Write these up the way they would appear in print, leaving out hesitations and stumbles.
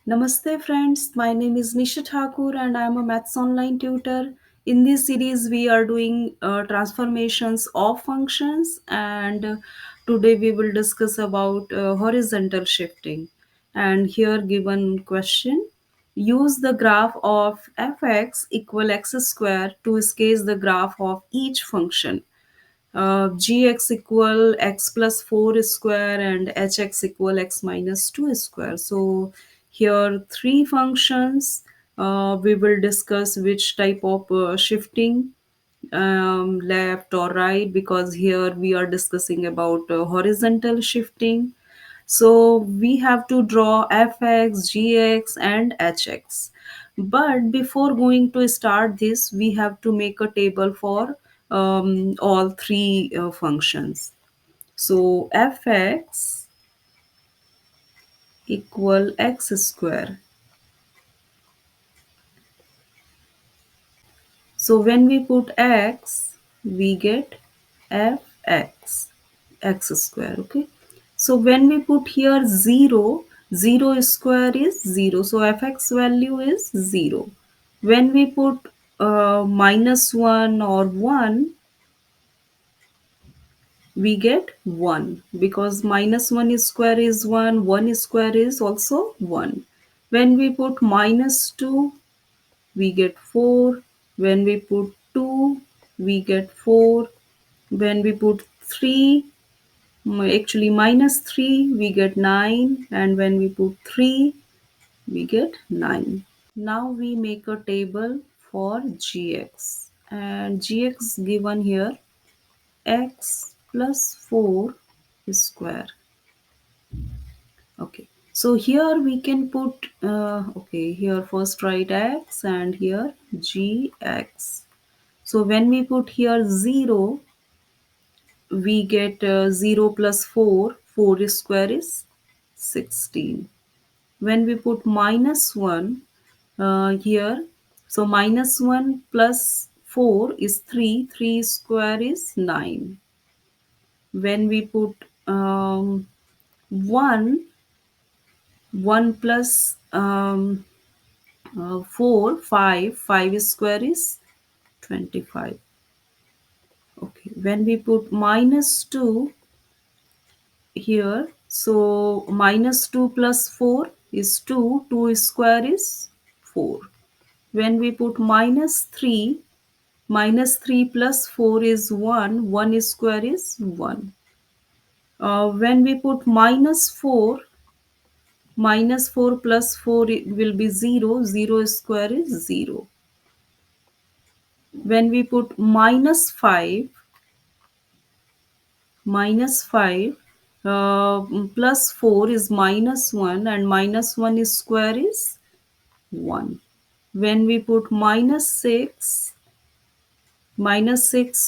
Namaste friends, my name is Nisha Thakur and I am a maths online tutor. In this series we are doing transformations of functions and today we will discuss about horizontal shifting. And here given question, use the graph of fx equal x square to sketch the graph of each function gx equal x plus 4 square and hx equal x minus 2 square. So here three functions. We will discuss which type of shifting, left or right, because here we are discussing about horizontal shifting. So we have to draw fx, gx and hx. But before going to start this, we have to make a table for all three functions. So fx equal x square. So when we put x, we get fx, x square, okay? So when we put here 0, 0 square is 0. So fx value is 0. When we put minus 1 or 1, we get 1 because minus 1 is square is 1, 1 square is also 1. When we put minus 2, we get 4. When we put 2, we get 4. When we put 3, actually minus 3, we get 9. And when we put 3, we get 9. Now we make a table for gx. And gx given here x plus 4 square. Okay. So here we can put, okay, here first write x and here gx. So when we put here 0, we get 0 plus 4, 4 square is 16. When we put minus 1 here, so minus 1 plus 4 is 3, 3 square is 9. When we put 1, 1 plus 4, 5, 5 square is 25. Okay, when we put minus 2 here, so minus 2 plus 4 is 2, 2 square is 4. When we put minus 3 plus 4 is 1, 1 square is 1. When we put minus 4 plus 4 will be 0, 0 square is 0. When we put minus 5 plus 4 is minus 1 and minus 1 square is 1. When we put minus 6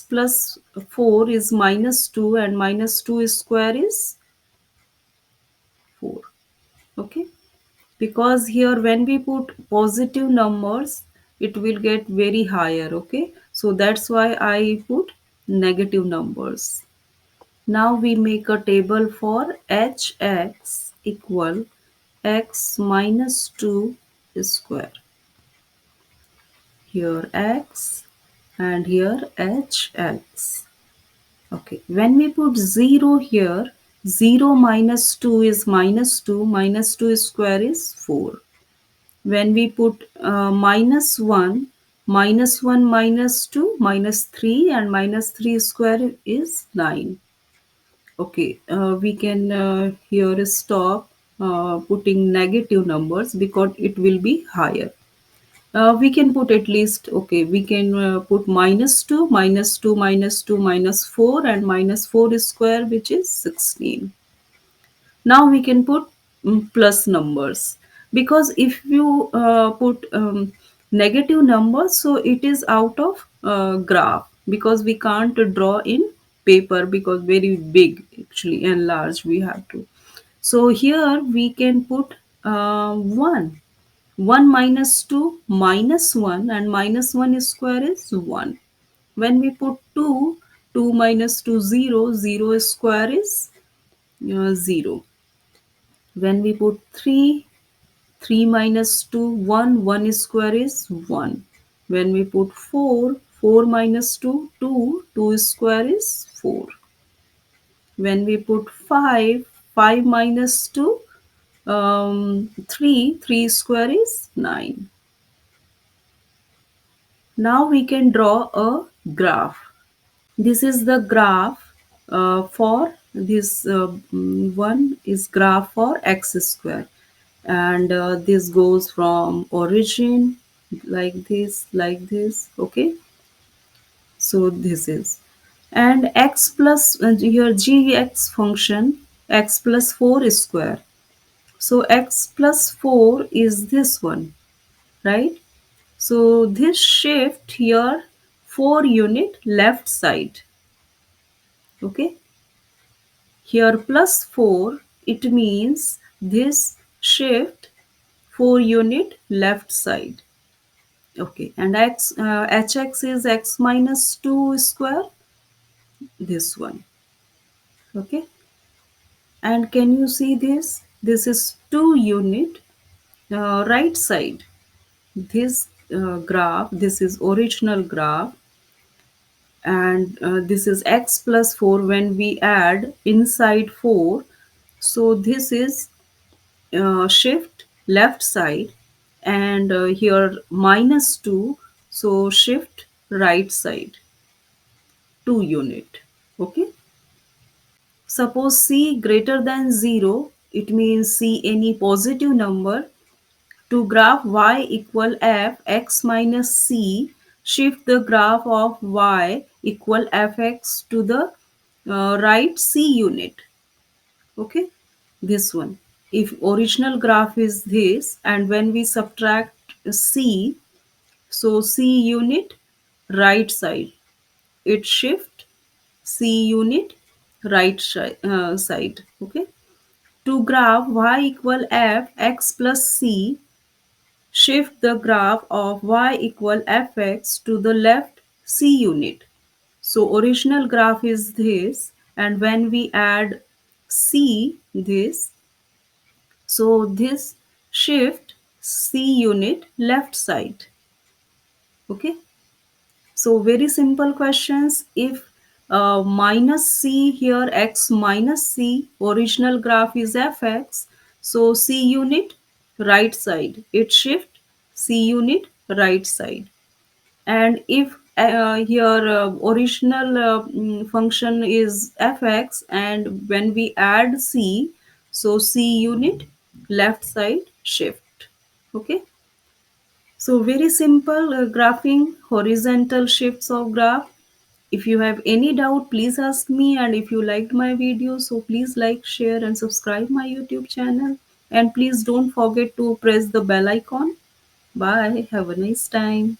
plus 4 is minus 2 and minus 2 square is 4. Okay, because here when we put positive numbers it will get very higher. Okay, so that's why I put negative numbers. Now we make a table for hx equal x minus 2 square. Here x and here hx. Okay, when we put 0 here, 0 minus 2 is minus 2 square is 4. When we put minus 1 minus 2, minus 3 and minus 3 square is 9. Okay, we can here stop putting negative numbers because it will be higher. We can put at least, okay, we can put minus 2, minus 2, minus 2, minus 4 and minus 4 square which is 16. Now we can put plus numbers because if you put negative numbers, so it is out of graph because we can't draw in paper because very big actually and large we have to. So here we can put 1. 1 minus 2 minus 1 and minus 1 square is 1. When we put 2, 2 minus 2 0, 0 square is 0. When we put 3, 3 minus 2, 1. 1 square is 1. When we put 4, 4 minus 2, 2. 2 square is 4. When we put 5, 5 minus 2, 3. 3 square is 9. Now we can draw a graph. This is the graph for this one is graph for x square, and this goes from origin like this. Okay, so this is, and x plus here gx function x plus 4 square. So x plus 4 is this one, right? So this shift here 4 unit left side. Okay, here plus 4, it means this shift 4 unit left side. Okay, and hx is x minus 2 square, this one. Okay, and can you see this? This is 2 unit right side. This graph, this is original graph, and this is x plus 4 when we add inside 4. So this is shift left side, and here minus 2, so shift right side 2 unit. Okay, suppose c greater than 0, it means c any positive number. To graph y equal f x minus c, shift the graph of y equal fx to the right c unit. Okay, this one. If original graph is this, and when we subtract c, so c unit right side, it shift c unit side. Okay, to graph y equal f x plus c, shift the graph of y equal fx to the left c unit. So original graph is this, and when we add c this, so this shift c unit left side. Okay, so very simple questions. If minus c here, x minus c, original graph is fx, so c unit right side, it shift c unit right side. And if here original function is fx, and when we add c, so c unit left side shift. Okay, so very simple graphing horizontal shifts of graph. If you have any doubt, please ask me, and if you liked my video, so please like, share and subscribe my YouTube channel, and please don't forget to press the bell icon. Bye, have a nice time.